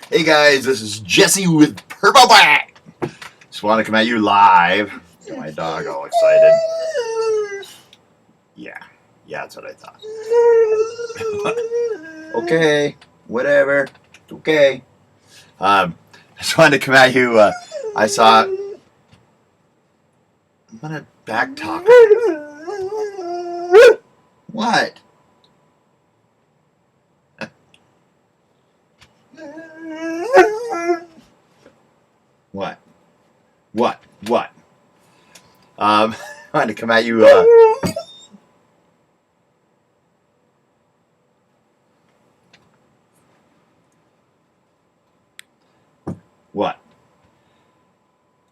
Hey guys, this is Jesse with Permofit. Just want to come at you live. Get my dog all excited. Yeah, that's what I thought. Okay, whatever. It's okay. I just wanted to come at you. I saw. I'm gonna back talk. What? What? What? I wanted to come at you. What?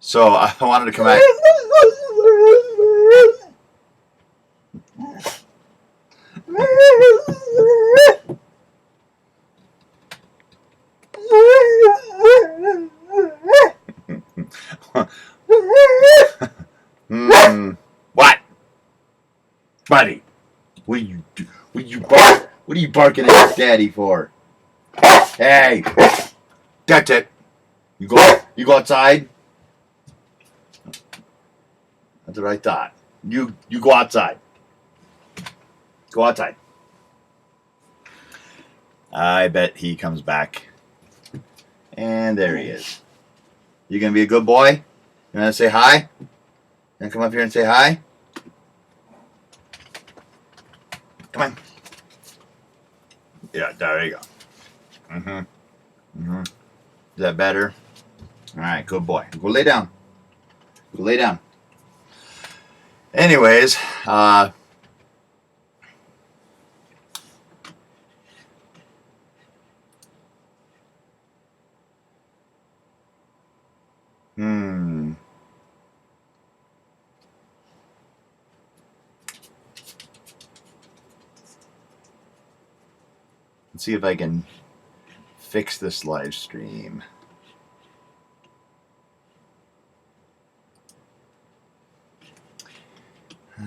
So I wanted to come at. What, buddy? What are you do? What you bark? What are you barking at your daddy for? Hey, that's it. You go outside. That's what I thought. You go outside. Go outside. I bet he comes back. And there he is. You gonna be a good boy? You wanna say hi? You wanna come up here and say hi? Come on. Yeah, there you go. Is that better? All right, good boy. Go lay down. Go lay down. Anyways, Let's see if I can fix this live stream. All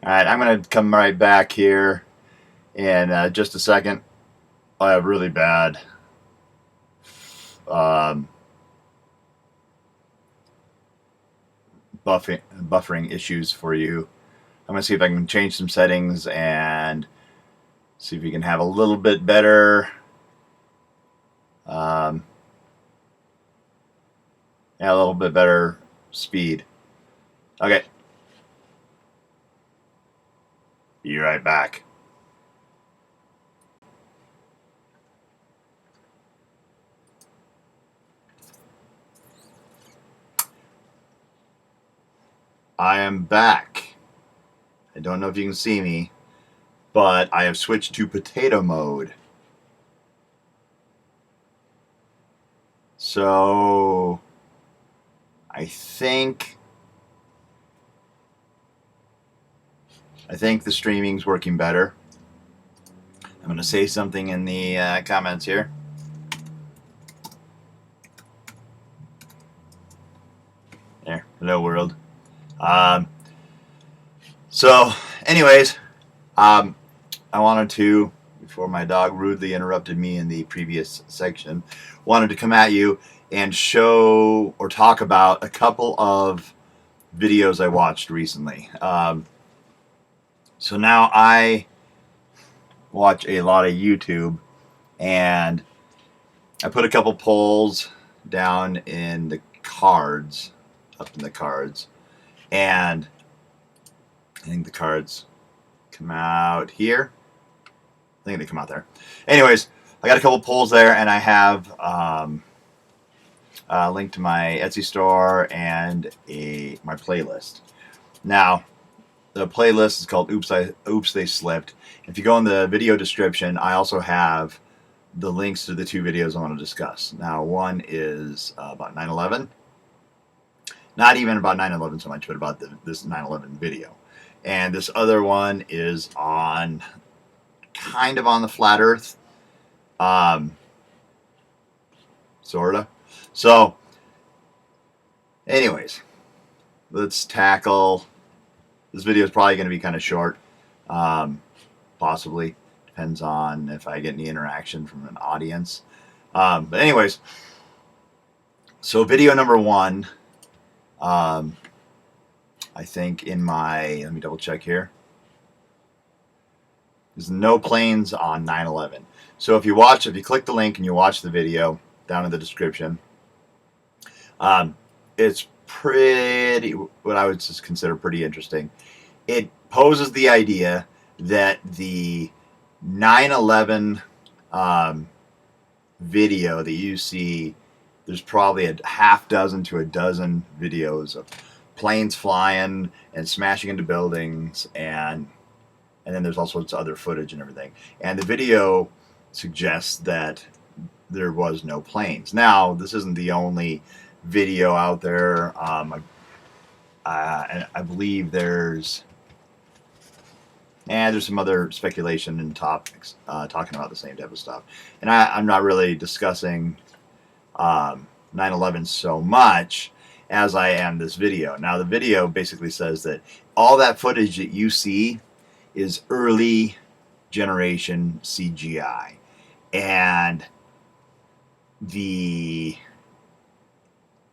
right, I'm going to come right back here in just a second. I have really bad buffering issues for you. I'm going to see if I can change some settings and see if we can have a little bit better a little bit better speed. Okay. Be right back. I am back. I don't know if you can see me, but I have switched to potato mode. So I think the streaming's working better. I'm going to say something in the comments here. There, hello world. So, anyways, I wanted to, before my dog rudely interrupted me in the previous section, wanted to come at you and show or talk about a couple of videos I watched recently. So now I watch a lot of YouTube, and I put a couple polls down in the cards, up in the cards, and I think the cards come out here. I think they come out there. Anyways, I got a couple polls there, and I have a link to my Etsy store and my playlist. Now, the playlist is called Oops They Slipped. If you go in the video description, I also have the links to the two videos I want to discuss. Now, one is about 9/11. Not even about 9/11 so much, but about this 9/11 video. And this other one is on kind of on the flat Earth, sorta. So, anyways, let's tackle. This video is probably going to be kind of short, possibly. Depends on if I get any interaction from an audience. But anyways, so video number one, I think in my, let me double check here. There's no planes on 9/11. So if you click the link and you watch the video down in the description, it's pretty, what I would just consider pretty interesting. It poses the idea that the 9/11 video that you see, there's probably a half dozen to a dozen videos of planes flying and smashing into buildings, and then there's all sorts of other footage and everything. And the video suggests that there was no planes. Now, this isn't the only video out there. And I believe there's some other speculation and topics talking about the same type of stuff. And I'm not really discussing 9/11 so much as I am this video. Now, the video basically says that all that footage that you see is early generation CGI. And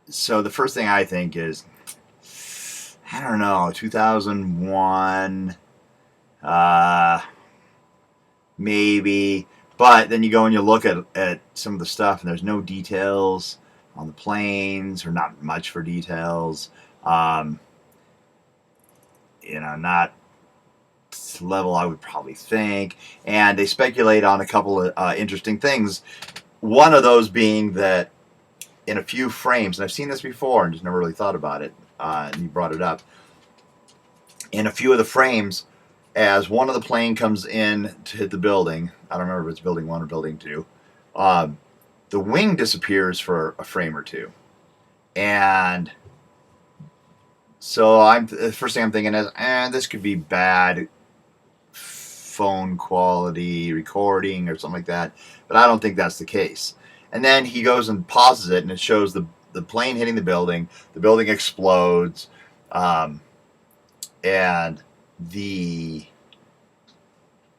so the first thing I think is, I don't know, 2001, maybe. But then you go and you look at some of the stuff, and there's no details on the planes, or not much for details. Not level I would probably think. And they speculate on a couple of interesting things. One of those being that in a few frames, and I've seen this before and just never really thought about it, and you brought it up, in a few of the frames, as one of the plane comes in to hit the building, I don't remember if it's building 1 or building 2, the wing disappears for a frame or two. And so the first thing I'm thinking is, this could be bad phone quality recording or something like that, but I don't think that's the case. And then he goes and pauses it, and it shows the plane hitting the building explodes, and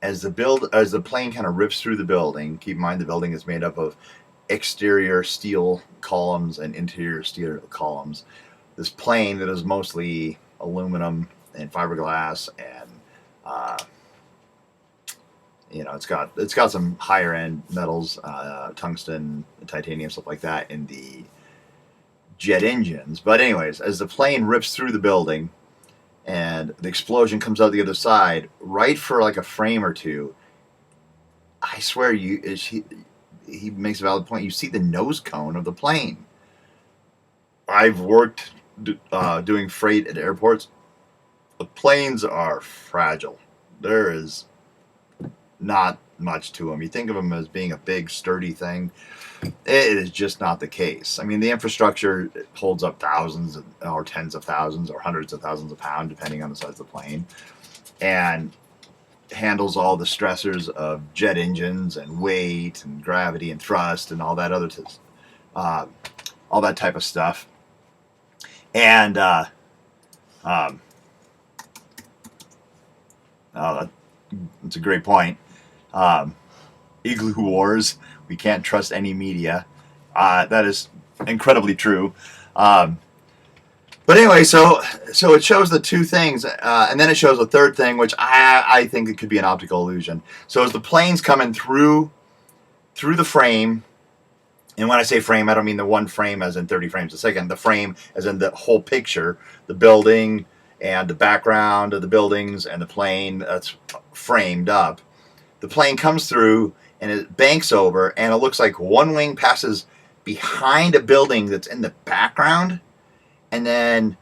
as the plane kind of rips through the building, keep in mind the building is made up of exterior steel columns and interior steel columns. This plane that is mostly aluminum and fiberglass, and it's got some higher end metals, tungsten, titanium, stuff like that in the jet engines. But anyways, as the plane rips through the building and the explosion comes out the other side, right for like a frame or two, I swear he makes a valid point. You see the nose cone of the plane. I've worked doing freight at airports. The planes are fragile. There is not much to them. You think of them as being a big, sturdy thing. It is just not the case. I mean, the infrastructure holds up thousands or tens of thousands or hundreds of thousands of pounds, depending on the size of the plane, and handles all the stressors of jet engines and weight and gravity and thrust and all that all that type of stuff. And that's a great point. Igloo wars. We can't trust any media. That is incredibly true. But anyway, so it shows the two things, and then it shows a third thing, which I think it could be an optical illusion. So as the plane's coming through the frame, and when I say frame, I don't mean the one frame as in 30 frames a second. The frame as in the whole picture, the building and the background of the buildings and the plane that's framed up. The plane comes through and it banks over, and it looks like one wing passes behind a building that's in the background, and then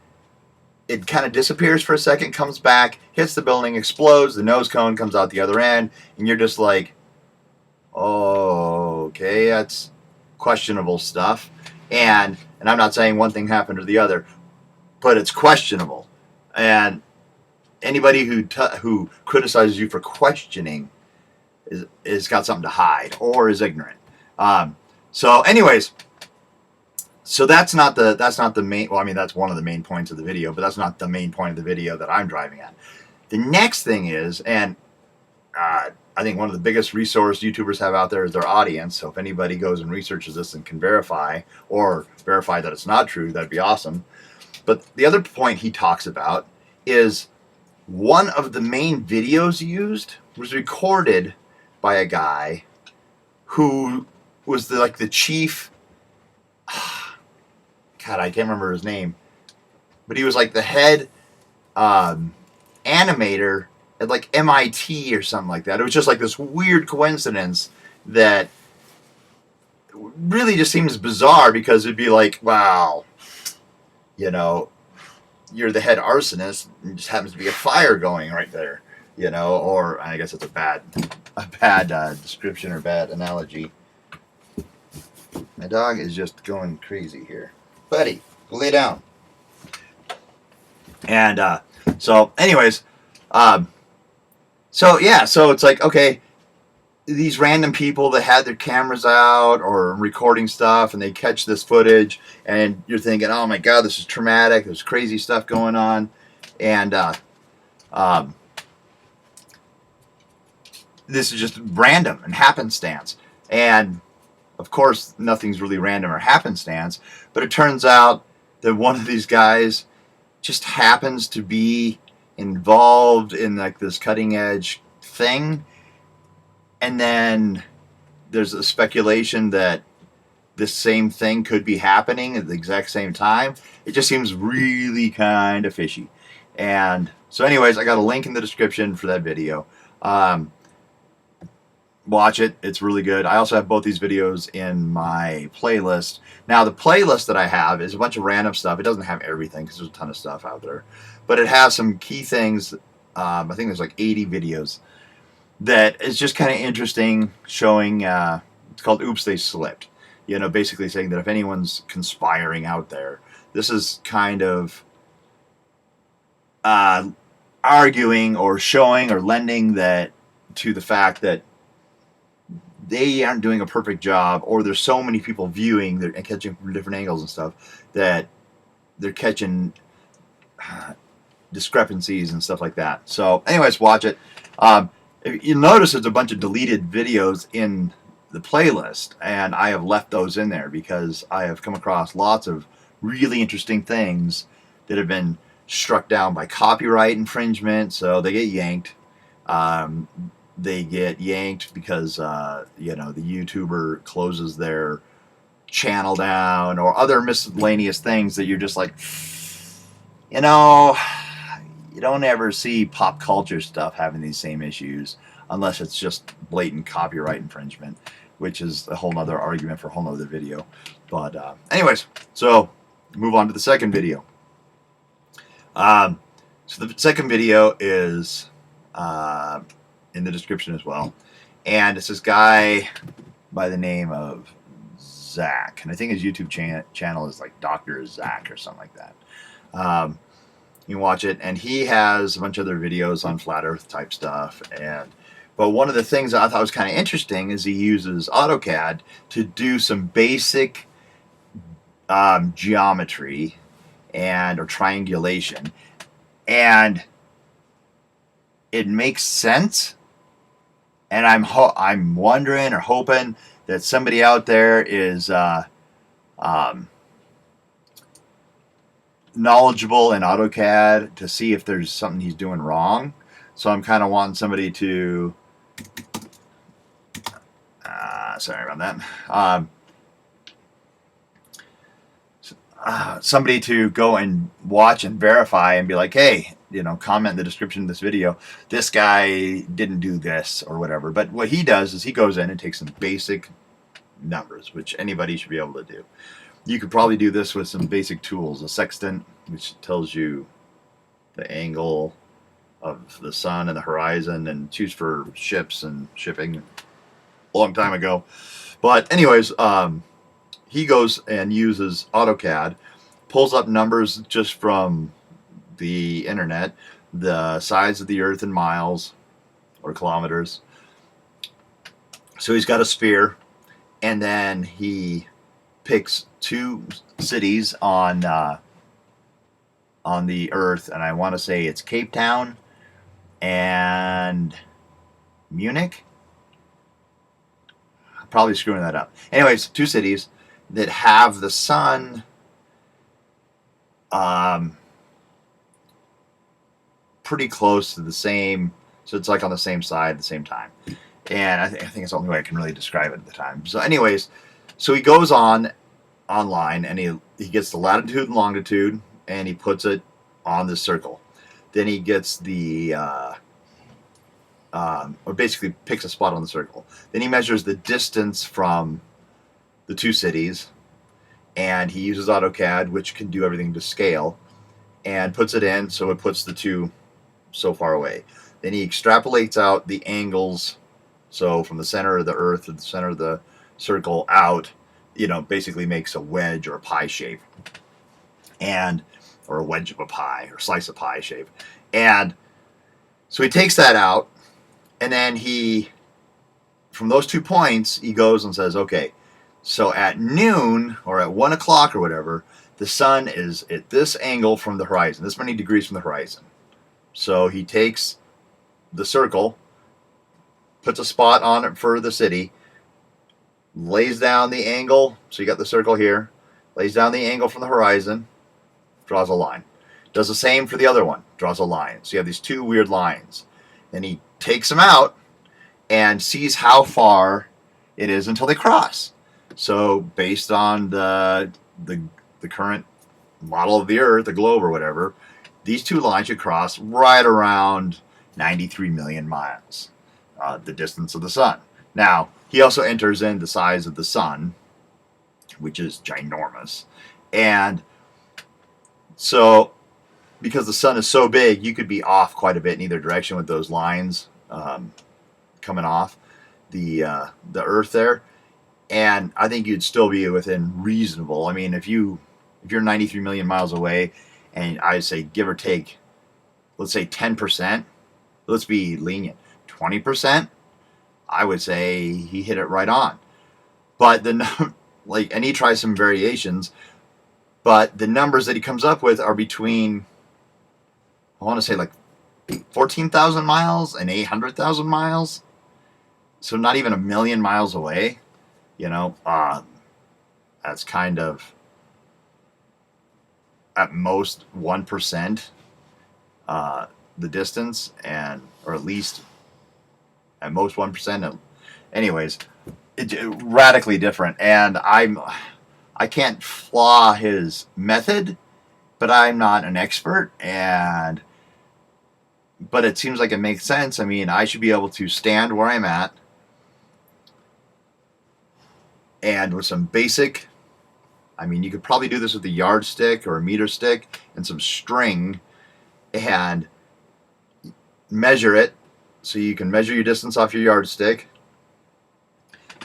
it kind of disappears for a second, comes back, hits the building, explodes, the nose cone comes out the other end, and you're just like, oh, okay, that's questionable stuff. And I'm not saying one thing happened or the other, but it's questionable. And anybody who criticizes you for questioning is got something to hide or is ignorant. So anyways, So that's not the main. Well, I mean, that's one of the main points of the video, but that's not the main point of the video that I'm driving at. The next thing is, and I think one of the biggest resource YouTubers have out there is their audience. So if anybody goes and researches this and can verify that it's not true, that'd be awesome. But the other point he talks about is one of the main videos used was recorded by a guy who was the chief. God, I can't remember his name, but he was like the head animator at like MIT or something like that. It was just like this weird coincidence that really just seems bizarre, because it'd be like, wow, you know, you're the head arsonist, and just happens to be a fire going right there, you know, or I guess it's a bad description or bad analogy. My dog is just going crazy here. Buddy, go lay down. And so anyways, so it's like, okay, these random people that had their cameras out or recording stuff, and they catch this footage, and you're thinking, oh my God, this is traumatic, there's crazy stuff going on. And this is just random and happenstance. And of course, nothing's really random or happenstance, but it turns out that one of these guys just happens to be involved in like this cutting edge thing. And then there's a speculation that this same thing could be happening at the exact same time. It just seems really kind of fishy. And so anyways, I got a link in the description for that video. Watch it. It's really good. I also have both these videos in my playlist. Now, the playlist that I have is a bunch of random stuff. It doesn't have everything because there's a ton of stuff out there. But it has some key things. I think there's like 80 videos that is just kind of interesting, showing, it's called Oops, They Slipped. You know, basically saying that if anyone's conspiring out there, this is kind of arguing or showing or lending that to the fact that they aren't doing a perfect job, or there's so many people viewing and catching from different angles and stuff that they're catching discrepancies and stuff like that. So anyways, watch it. You'll notice there's a bunch of deleted videos in the playlist, and I have left those in there because I have come across lots of really interesting things that have been struck down by copyright infringement, so they get yanked. They get yanked because you know, the YouTuber closes their channel down, or other miscellaneous things that you're just like, you know, you don't ever see pop culture stuff having these same issues unless it's just blatant copyright infringement, which is a whole nother argument for a whole nother video. But anyways, so move on to the second video. So the second video is in the description as well, and it's this guy by the name of Zach, and I think his YouTube channel is like Dr. Zach or something like that. You can watch it, and he has a bunch of other videos on flat earth type stuff. But one of the things I thought was kind of interesting is he uses AutoCAD to do some basic geometry or triangulation, and it makes sense. And I'm wondering or hoping that somebody out there is knowledgeable in AutoCAD to see if there's something he's doing wrong. So I'm kind of wanting somebody to sorry about that. Somebody to go and watch and verify and be like, hey, you know, comment in the description of this video, this guy didn't do this or whatever. But what he does is he goes in and takes some basic numbers, which anybody should be able to do. You could probably do this with some basic tools. A sextant, which tells you the angle of the sun and the horizon, and choose for ships and shipping a long time ago. But anyways, he goes and uses AutoCAD, pulls up numbers just from the internet, the size of the earth in miles or kilometers. So he's got a sphere, and then he picks two cities on the Earth, and I want to say it's Cape Town and Munich. I'm probably screwing that up. Anyways, two cities that have the sun pretty close to the same, so it's like on the same side at the same time. And I think it's the only way I can really describe it at the time. So anyways, so he goes online and he gets the latitude and longitude and he puts it on the circle. Then he gets the or basically picks a spot on the circle. Then he measures the distance from the two cities, and he uses AutoC.A.D, which can do everything to scale, and puts it in so it puts the two so far away. Then he extrapolates out the angles, so from the center of the Earth to the center of the circle out, basically makes a wedge or a pie shape, or a wedge of a pie or slice of pie shape. And so he takes that out, and then from those 2 points, he goes and says, okay, so at noon or at 1 o'clock or whatever, the sun is at this angle from the horizon, this many degrees from the horizon. So he takes the circle, puts a spot on it for the city, lays down the angle, so you got the circle here, lays down the angle from the horizon, draws a line. Does the same for the other one, draws a line. So you have these two weird lines. Then he takes them out and sees how far it is until they cross. So based on the current model of the Earth, the globe or whatever, these two lines should cross right around 93 million miles, the distance of the sun. Now, he also enters in the size of the sun, which is ginormous. And so, because the sun is so big, you could be off quite a bit in either direction with those lines coming off the Earth there. And I think you'd still be within reasonable. I mean, if you're 93 million miles away, and I say give or take, let's say 10%, let's be lenient, 20%, I would say he hit it right on. But and he tries some variations, but the numbers that he comes up with are between, I want to say like 14,000 miles and 800,000 miles. So not even a million miles away. That's kind of at most 1% the distance, or at least at most 1%. Anyways, it's radically different, and I can't flaw his method, but I'm not an expert, but it seems like it makes sense. I mean, I should be able to stand where I'm at, and with some basic, you could probably do this with a yardstick or a meter stick and some string, and measure it. So you can measure your distance off your yardstick.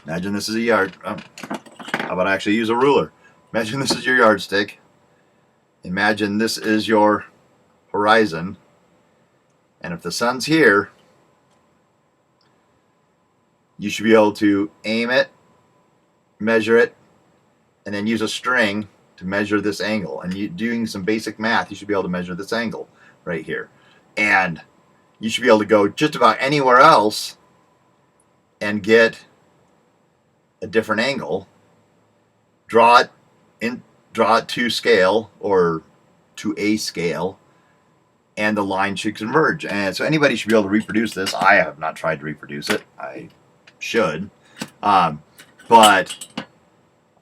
Imagine this is a yard. How about I actually use a ruler? Imagine this is your yardstick. Imagine this is your horizon. And if the sun's here, you should be able to aim it, measure it, and then use a string to measure this angle. And doing some basic math, you should be able to measure this angle right here. And you should be able to go just about anywhere else and get a different angle, draw it to scale or to a scale, and the line should converge. And so anybody should be able to reproduce this. I have not tried to reproduce it. I should. But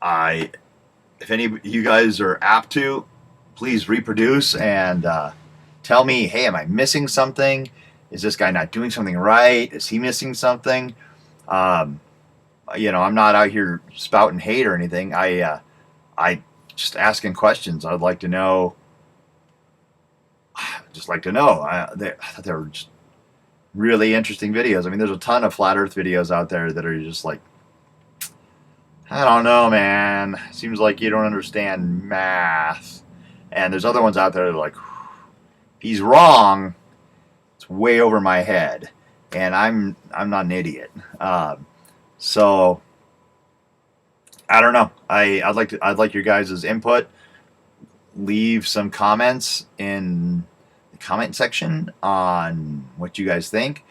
if any of you guys are apt to, please reproduce and tell me, hey, am I missing something? Is this guy not doing something right? Is he missing something? I'm not out here spouting hate or anything. I just asking questions. I'd like to know. I thought they were just really interesting videos. I mean, there's a ton of flat Earth videos out there that are just like, I don't know, man. Seems like you don't understand math. And there's other ones out there that are like, he's wrong. It's way over my head, and I'm not an idiot. So I don't know. I'd like your guys' input. Leave some comments in the comment section on what you guys think.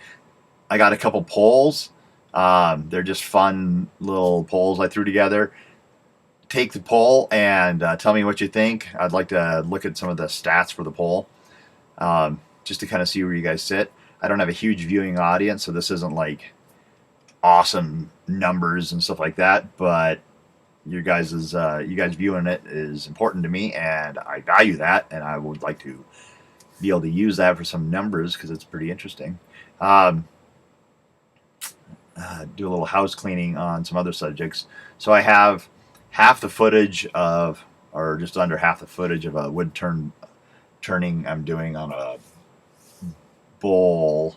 I got a couple polls. They're just fun little polls I threw together. Take the poll and tell me what you think. I'd like to look at some of the stats for the poll, just to kind of see where you guys sit. I don't have a huge viewing audience, so this isn't like awesome numbers and stuff like that, but you guys viewing it is important to me, and I value that, and I would like to be able to use that for some numbers because it's pretty interesting. Do a little house cleaning on some other subjects. So I have half the footage of, or just under half the footage of a wood turning I'm doing on a bowl,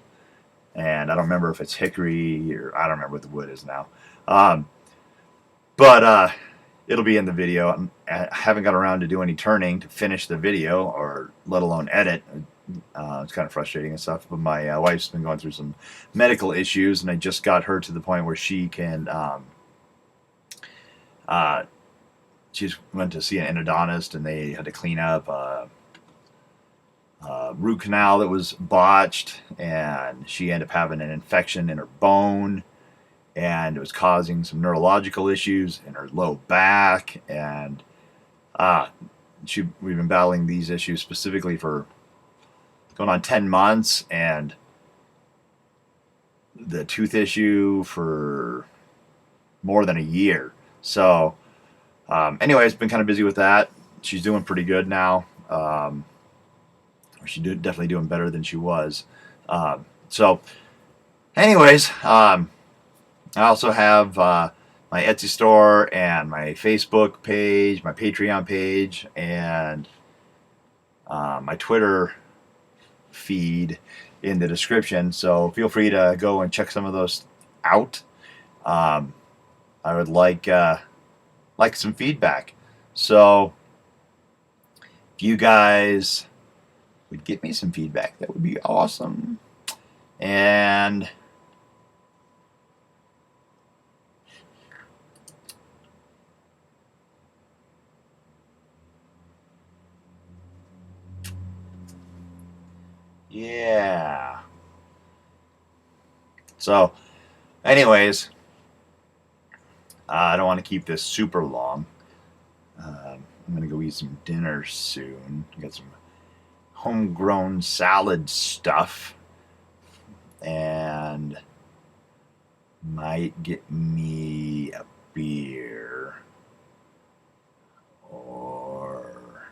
and I don't remember if it's hickory or I don't remember what the wood is now. But it'll be in the video. I haven't got around to do any turning to finish the video, or let alone edit. It's kind of frustrating and stuff, but my wife's been going through some medical issues, and I just got her to the point where she can she went to see an endodontist, and they had to clean up a root canal that was botched, and she ended up having an infection in her bone, and it was causing some neurological issues in her low back, and we've been battling these issues specifically for going on 10 months, and the tooth issue for more than a year. So anyway, it's been kind of busy with that. She's doing pretty good now. She's definitely doing better than she was. So anyways, I also have my Etsy store and my Facebook page, my Patreon page, and my Twitter feed in the description, so feel free to go and check some of those out. I would like some feedback, so if you guys would give me some feedback, that would be awesome. And yeah. So, anyways, I don't want to keep this super long. I'm going to go eat some dinner soon. Got some homegrown salad stuff. And might get me a beer. Or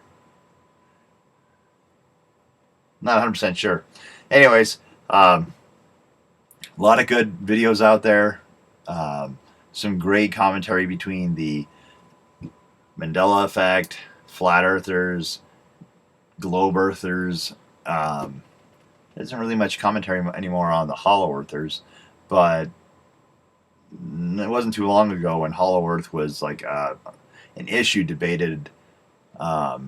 not 100% sure. Anyways, a lot of good videos out there. Some great commentary between the Mandela effect, flat earthers, globe earthers. There isn't really much commentary anymore on the hollow earthers, but it wasn't too long ago when hollow earth was like an issue debated. Not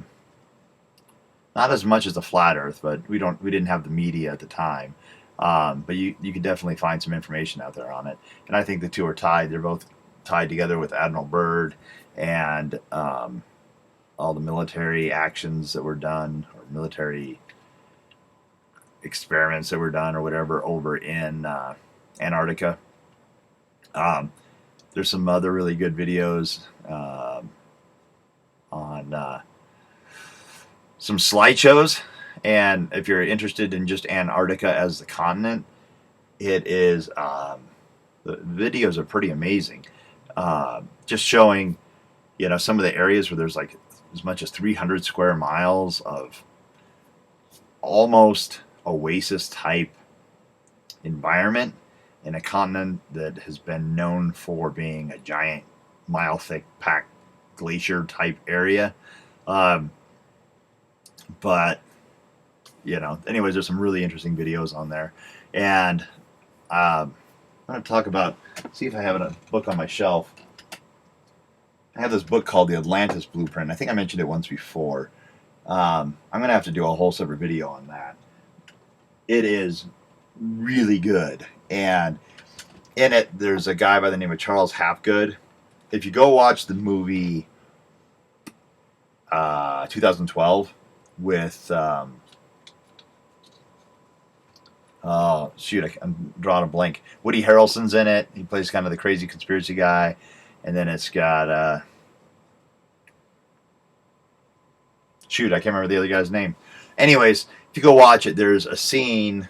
as much as the flat earth, but we didn't have the media at the time. But you could definitely find some information out there on it. And I think the two are tied. They're both tied together with Admiral Byrd and all the military actions that were done, or military experiments that were done, or whatever, over in Antarctica. There's some other really good videos on some slideshows. And if you're interested in just Antarctica as the continent, it is the videos are pretty amazing. Just showing, some of the areas where there's like as much as 300 square miles of almost oasis type environment in a continent that has been known for being a giant mile thick packed glacier type area. But anyways, there's some really interesting videos on there, and I'm going to talk about, see if I have a book on my shelf. I have this book called The Atlantis Blueprint. I think I mentioned it once before. I'm going to have to do a whole separate video on that. It is really good, and in it there's a guy by the name of Charles Hapgood, if you go watch the movie 2012 with oh shoot, I'm drawing a blank. Woody Harrelson's in it. He plays kind of the crazy conspiracy guy, and then it's got shoot, I can't remember the other guy's name. Anyways, if you go watch it, there's a scene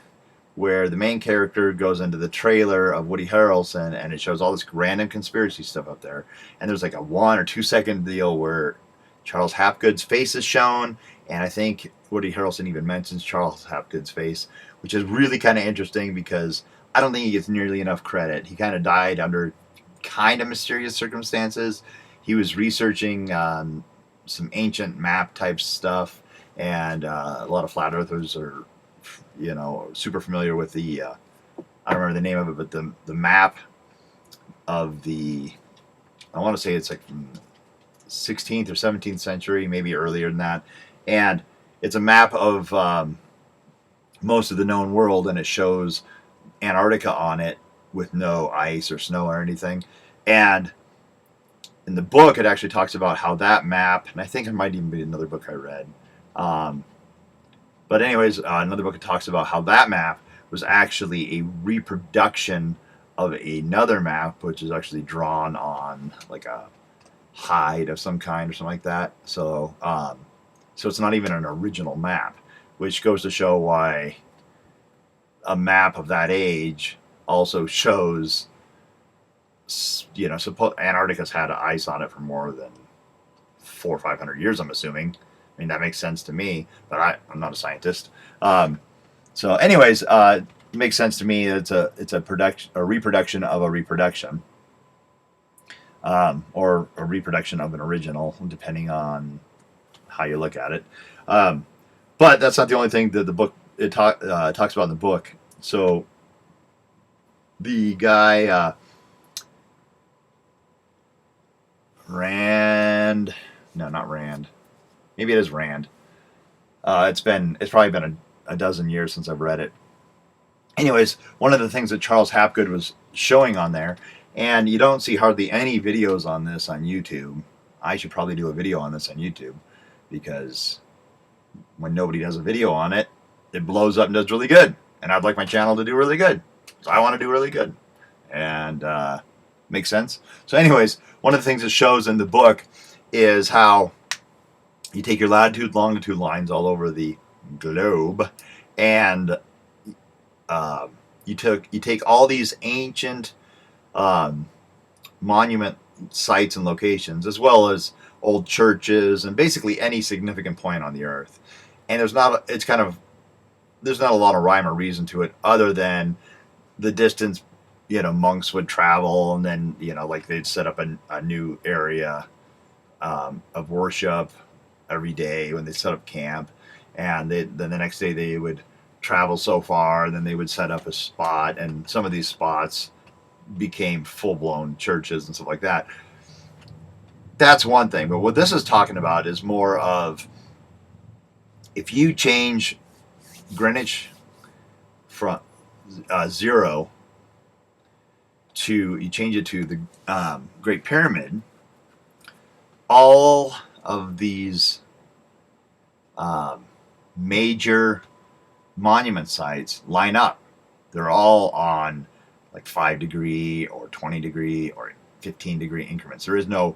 where the main character goes into the trailer of Woody Harrelson, and it shows all this random conspiracy stuff up there. And there's like a 1 or 2 second deal where Charles Hapgood's face is shown, and I think Woody Harrelson even mentions Charles Hapgood's face, which is really kind of interesting because I don't think he gets nearly enough credit. He kind of died under kind of mysterious circumstances. He was researching some ancient map type stuff, and a lot of flat earthers are, super familiar with the I don't remember the name of it, but the map of the, I want to say it's like from 16th or 17th century, maybe earlier than that, and it's a map of most of the known world, and it shows Antarctica on it with no ice or snow or anything. And in the book, it actually talks about how that map, and I think it might even be another book I read. But anyways, another book, it talks about how that map was actually a reproduction of another map, which is actually drawn on like a hide of some kind or something like that. So, so it's not even an original map, which goes to show why a map of that age also shows, Antarctica's had ice on it for more than 400 or 500 years, I'm assuming. I mean, that makes sense to me, but I'm not a scientist. So anyways, it makes sense to me. It's a reproduction of a reproduction, or a reproduction of an original, depending on how you look at it. But that's not the only thing that the book talks about in the book. So the guy Rand, no, not Rand. Maybe it is Rand. It's probably been a dozen years since I've read it. Anyways, one of the things that Charles Hapgood was showing on there, and you don't see hardly any videos on this on YouTube. I should probably do a video on this on YouTube, because when nobody does a video on it, it blows up and does really good. And I'd like my channel to do really good. So I want to do really good. And makes sense? So anyways, one of the things it shows in the book is how you take your latitude, longitude lines all over the globe, and you take all these ancient monument sites and locations, as well as old churches and basically any significant point on the earth. And there's not a lot of rhyme or reason to it, other than the distance, monks would travel, and then, like they'd set up a new area of worship every day when they set up camp, and then the next day they would travel so far, and then they would set up a spot, and some of these spots became full-blown churches and stuff like that. That's one thing, but what this is talking about is more of, if you change Greenwich from 0 to, you change it to the Great Pyramid, all of these major monument sites line up. They're all on like 5-degree or 20-degree or 15-degree increments. There is no,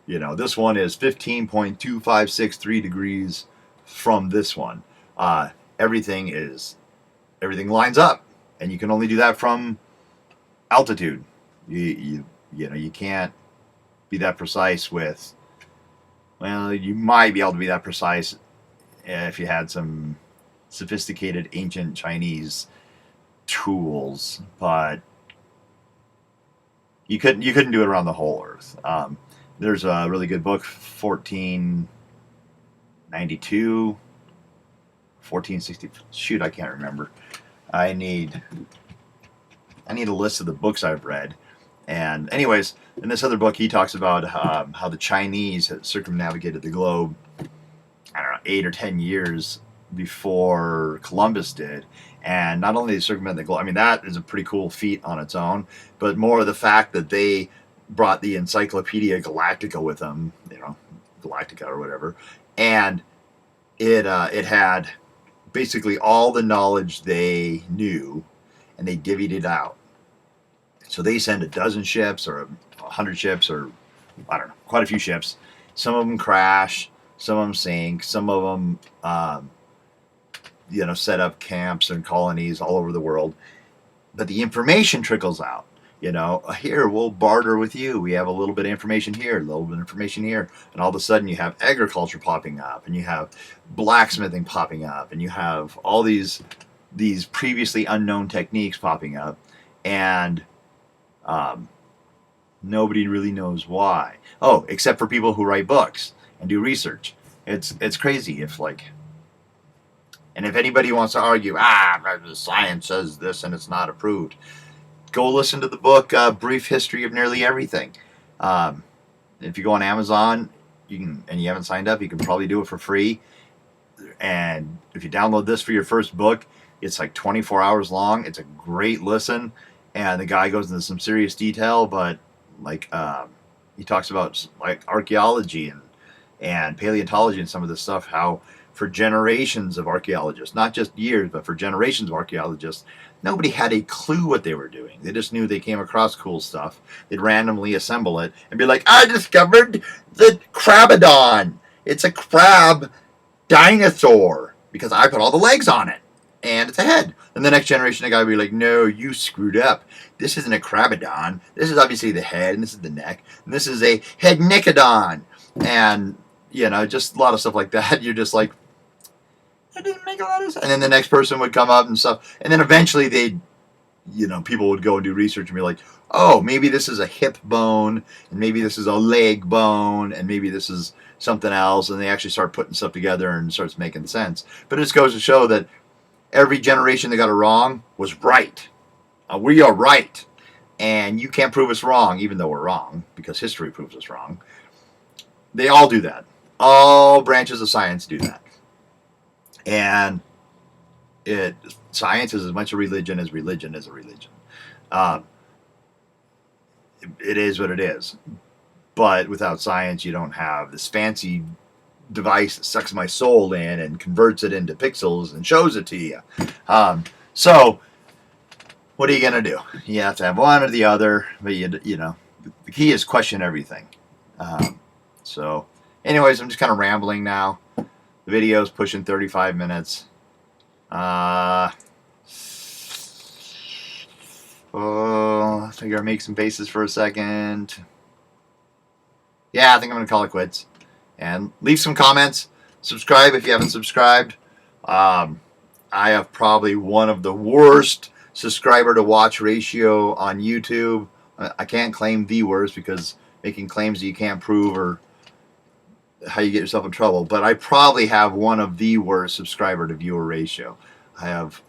this one is 15.2563 degrees from this one. Everything lines up, and you can only do that from altitude. You can't be that precise with, well, you might be able to be that precise if you had some sophisticated ancient Chinese tools, but you couldn't do it around the whole Earth. There's a really good book, 1492, 1460. Shoot, I can't remember. I need a list of the books I've read. And anyways, in this other book, he talks about how the Chinese had circumnavigated the globe, I don't know, 8 or 10 years before Columbus did. And not only they circumvented the globe, I mean, that is a pretty cool feat on its own, but more of the fact that they brought the Encyclopedia Galactica with them, you know, Galactica or whatever, and it had basically all the knowledge they knew, and they divvied it out. So they send a dozen ships or 100 ships or I don't know, quite a few ships. Some of them crash, some of them sink, some of them, set up camps and colonies all over the world. But the information trickles out. Here, we'll barter with you. We have a little bit of information here, a little bit of information here. And all of a sudden you have agriculture popping up, and you have blacksmithing popping up, and you have all these previously unknown techniques popping up. And nobody really knows why. Oh, except for people who write books and do research. It's crazy and if anybody wants to argue, the science says this and it's not approved, go listen to the book Brief History of Nearly Everything. If you go on Amazon, and you haven't signed up, you can probably do it for free. And if you download this for your first book, it's like 24 hours long. It's a great listen, and the guy goes into some serious detail, but he talks about like archaeology and paleontology and some of this stuff, how for generations of archaeologists, not just years, but for generations of archaeologists, nobody had a clue what they were doing. They just knew they came across cool stuff. They'd randomly assemble it and be like, I discovered the Crabadon. It's a crab dinosaur because I put all the legs on it and it's a head. And the next generation, the guy would be like, no, you screwed up. This isn't a Crabadon. This is obviously the head, and this is the neck, and this is a head Nicodon. And, just a lot of stuff like that. You're just like, that didn't make a lot of sense. And then the next person would come up and stuff. And then eventually people would go and do research and be like, oh, maybe this is a hip bone, and maybe this is a leg bone, and maybe this is something else. And they actually start putting stuff together and it starts making sense. But it just goes to show that every generation that got it wrong was right. We are right. And you can't prove us wrong, even though we're wrong, because history proves us wrong. They all do that. All branches of science do that. And science is as much a religion is a religion. It is what it is. But without science, you don't have this fancy device that sucks my soul in and converts it into pixels and shows it to you. So what are you going to do? You have to have one or the other, but the key is question everything. So anyways, I'm just kind of rambling now. The video is pushing 35 minutes. I figure I'll make some faces for a second. Yeah, I think I'm going to call it quits. And leave some comments. Subscribe if you haven't subscribed. I have probably one of the worst subscriber to watch ratio on YouTube. I can't claim the worst because making claims that you can't prove or how you get yourself in trouble. But I probably have one of the worst subscriber to viewer ratio. I have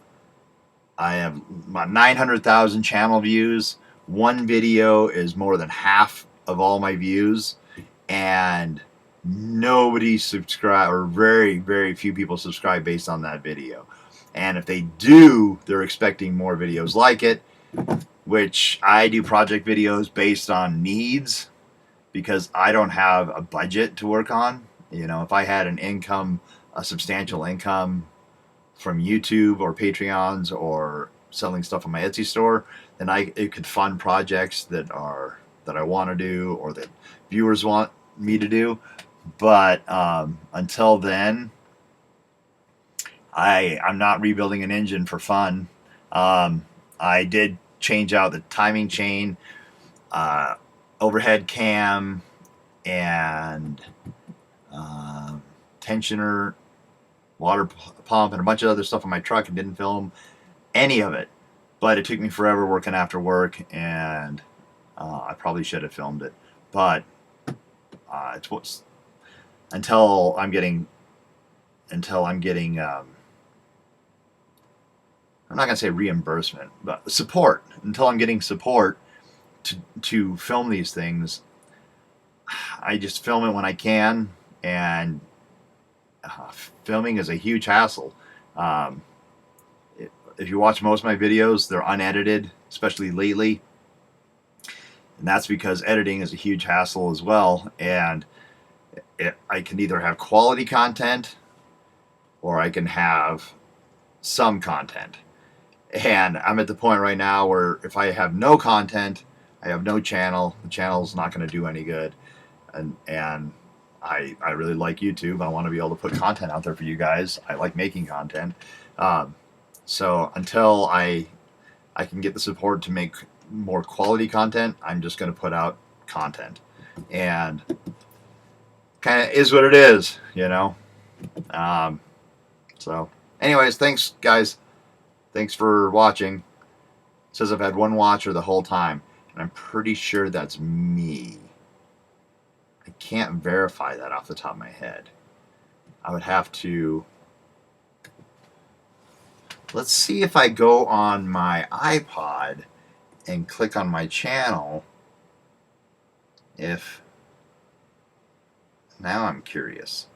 about 900,000 channel views. One video is more than half of all my views, and nobody subscribe, or very, very few people subscribe based on that video. And if they do, they're expecting more videos like it, which I do project videos based on needs because I don't have a budget to work on. If I had an income, a substantial income from YouTube or Patreons or selling stuff on my Etsy store, then it could fund projects that I want to do or that viewers want me to do. But until then, I'm not rebuilding an engine for fun. I did change out the timing chain, overhead cam, and tensioner, water pump, and a bunch of other stuff on my truck, and didn't film any of it. But it took me forever working after work, and I probably should have filmed it. But until I'm getting I'm not going to say reimbursement, but support. Until I'm getting support to film these things, I just film it when I can, and filming is a huge hassle. If you watch most of my videos, they're unedited, especially lately. And that's because editing is a huge hassle as well. And I can either have quality content or I can have some content. And I'm at the point right now where if I have no content, I have no channel. The channel's not going to do any good. And I really like YouTube. I want to be able to put content out there for you guys. I like making content. So until I can get the support to make more quality content, I'm just going to put out content. And kind of is what it is, you know. So anyways, thanks guys. Thanks for watching. It says I've had one watcher the whole time, and I'm pretty sure that's me. I can't verify that off the top of my head. I would have to... Let's see if I go on my iPod and click on my channel. If... Now I'm curious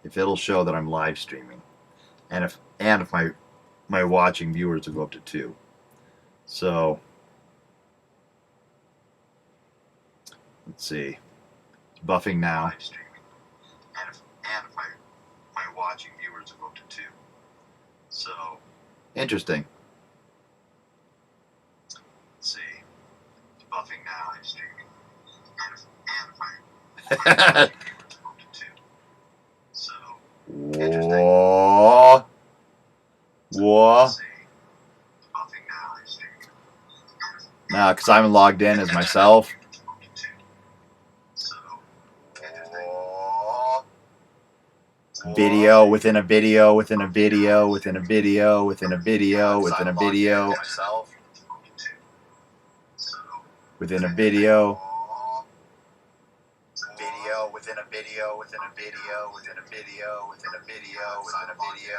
if it'll show that I'm live streaming, and if my watching viewers will go up to 2. So let's see. It's buffing now. Live streaming. And if my watching viewers will go up to 2. So interesting. Let's see. It's buffing now. Live streaming. And if my watching viewers will go up to 2. So interesting. Whoa. Whoa. Now, because I'm logged in as myself. Video within a video within a video within a video within a video within a video within a video. Video within a video within a video within a video within a video within a video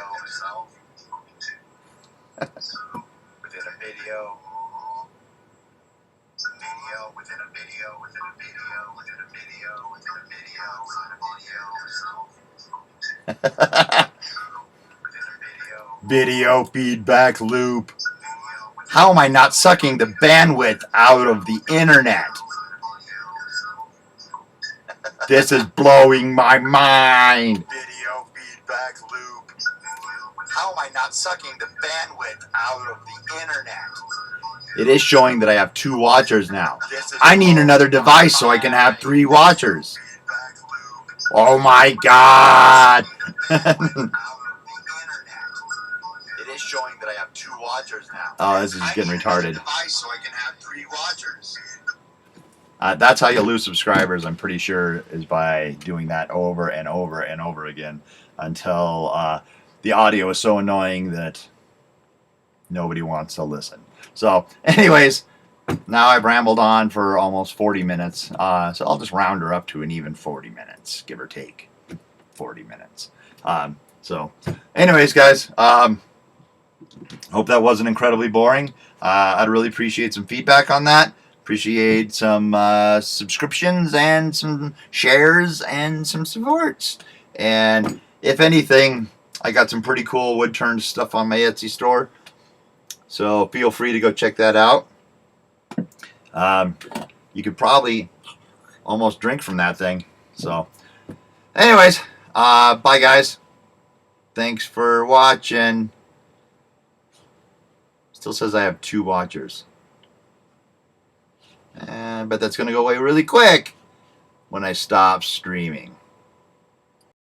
within a video. Video within a video within a video within a video within a video within a video feedback loop. How am I not sucking the bandwidth out of the internet? This is blowing my mind. Video feedback loop. How am I not sucking the bandwidth out of the internet? It is showing that I have 2 watchers now. I need another device so I can have 3 watchers. Oh my god! It is showing that I have 2 watchers now. Oh, this is just getting retarded. So I can have 3 watchers. That's how you lose subscribers, I'm pretty sure, is by doing that over and over and over again until the audio is so annoying that nobody wants to listen. So, anyways, now I've rambled on for almost 40 minutes, so I'll just round her up to an even 40 minutes, give or take 40 minutes. So, anyways, guys, hope that wasn't incredibly boring. I'd really appreciate some feedback on that. Appreciate some subscriptions and some shares and some supports. And if anything, I got some pretty cool wood-turned stuff on my Etsy store. So feel free to go check that out. You could probably almost drink from that thing. So anyways, bye guys. Thanks for watching. Still says I have 2 watchers. But that's going to go away really quick when I stop streaming.